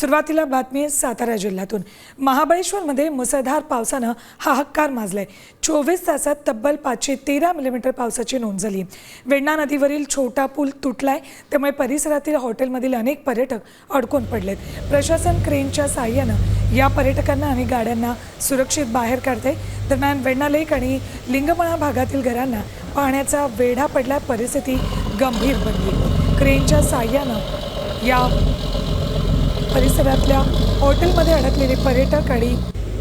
सुरुवातीला बातमी सातारा जिल्ह्यातून। महाबळेश्वरमध्ये मुसळधार पावसानं हाहाकार माजलाय। 24 तासात तब्बल 513 मिलीमीटर पावसाची नोंद झाली। वेण्णा नदीवरील छोटा पूल तुटलाय, त्यामुळे परिसरातील हॉटेलमधील अनेक पर्यटक अडकून पडलेत। प्रशासन क्रेनच्या साहाय्यानं या पर्यटकांना आणि गाड्यांना सुरक्षित बाहेर काढते। दरम्यान वेण्णा लेक आणि लिंगमळा भागातील घरांना पाण्याचा वेढा पडला, परिस्थिती गंभीर बनली। क्रेनच्या साहाय्यानं या परिसरातल्या हॉटेलमध्ये अडकलेले पर्यटक आणि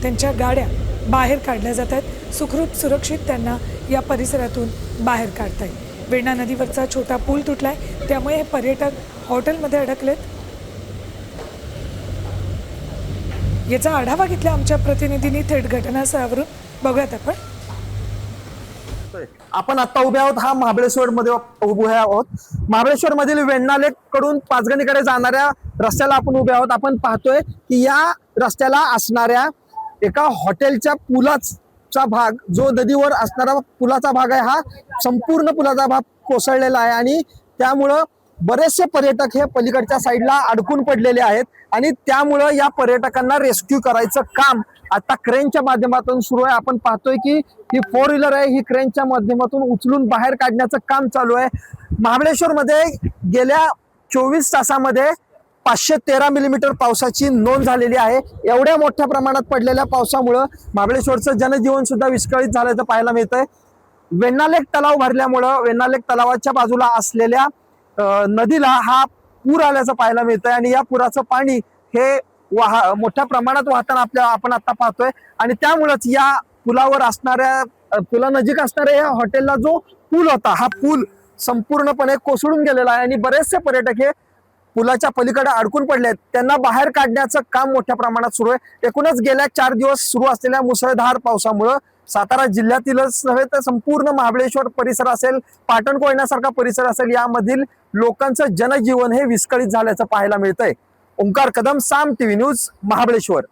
त्यांच्या गाड्या बाहेर काढल्या जात आहेत। सुखरूप सुरक्षित त्यांना या परिसरातून बाहेर काढतायत। वेण्णा नदीवरचा छोटा पूल तुटलाय, त्यामुळे हे पर्यटक हॉटेलमध्ये अडकलेत। याचा आढावा घेतला आमच्या प्रतिनिधींनी थेट घटनास्थळावरून। बघूयात आपण आता उभे आहोत महाबळेश्वर मध्ये उभे आहोत। महाबळेश्वर मधील वेण्णा लेक कडून पाचगणीकडे जाणाऱ्या रस्त्याला आपण उभे आहोत। आपण पाहतोय की या रस्त्याला असणाऱ्या एका हॉटेलच्या पुलाचा भाग, जो नदीवर असणारा पुलाचा भाग आहे, हा संपूर्ण पुलाचा भाग कोसळलेला आहे आणि त्यामुळं बरेचसे पर्यटक हे पलीकडच्या साईडला अडकून पडलेले आहेत आणि त्यामुळं या पर्यटकांना रेस्क्यू करायचं काम आता क्रेनच्या माध्यमातून सुरू आहे। आपण पाहतोय की ही 4 व्हीलर आहे, ही क्रेनच्या माध्यमातून उचलून बाहेर काढण्याचं काम चालू आहे। महाबळेश्वर मध्ये गेल्या 24 तासामध्ये 513 मिलीमीटर पावसाची नोंद झालेली आहे। एवढ्या मोठ्या प्रमाणात पडलेल्या पावसामुळे महाबळेश्वरचं जनजीवन सुद्धा विस्कळीत झाल्याचं पाहायला मिळतंय। वेण्णा लेक तलाव भरल्यामुळं वेण्णा लेक तलावाच्या बाजूला असलेल्या नदीला हा पूर आल्याचं पाहायला मिळतंय आणि या पुराचं पाणी हे मोठ्या प्रमाणात वाहताना आपण आता पाहतोय आणि त्यामुळेच या पुलावर असणाऱ्या पुलानजीक असणाऱ्या या हॉटेलला जो पूल होता, हा पूल संपूर्णपणे कोसळून गेलेला आहे आणि बरेचसे पर्यटक हे पुलाच्या पलीकडे अडकून पडले आहेत। त्यांना बाहेर काढण्याचं काम मोठ्या प्रमाणात सुरू आहे। एकूणच गेल्या 4 दिवस सुरू असलेल्या मुसळधार पावसामुळे सातारा जिल्ह्यातीलच नव्हे तर संपूर्ण महाबळेश्वर परिसर असेल, पाटण कोयनासारखा परिसर असेल, यामधील लोकांचं जनजीवन हे विस्कळीत झाल्याचं पाहायला मिळतंय। ओंकार कदम, साम टीव्ही न्यूज, महाबळेश्वर।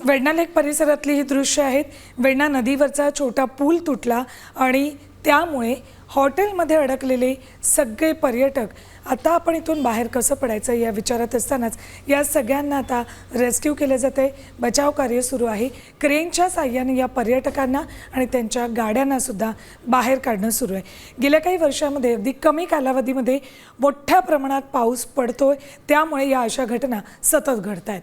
वेण्णा लेक परिसरातली ही दृश्य आहेत। वेण्णा नदीवरचा छोटा पूल तुटला आणि त्यामुळे हॉटेलमध्ये अडकलेले सगळे पर्यटक आता आपण इथून बाहेर कसं पडायचं या विचारात असतानाच या सगळ्यांना आता रेस्क्यू केले जाते। बचाव कार्य सुरू आहे। क्रेनच्या साहाय्याने या पर्यटकांना आणि त्यांच्या गाड्यांना सुद्धा बाहेर काढणं सुरू आहे। गेल्या काही वर्षांमध्ये अगदी कमी कालावधीमध्ये मोठ्या प्रमाणात पाऊस पडतोय, त्यामुळे या अशा घटना सतत घडत आहेत।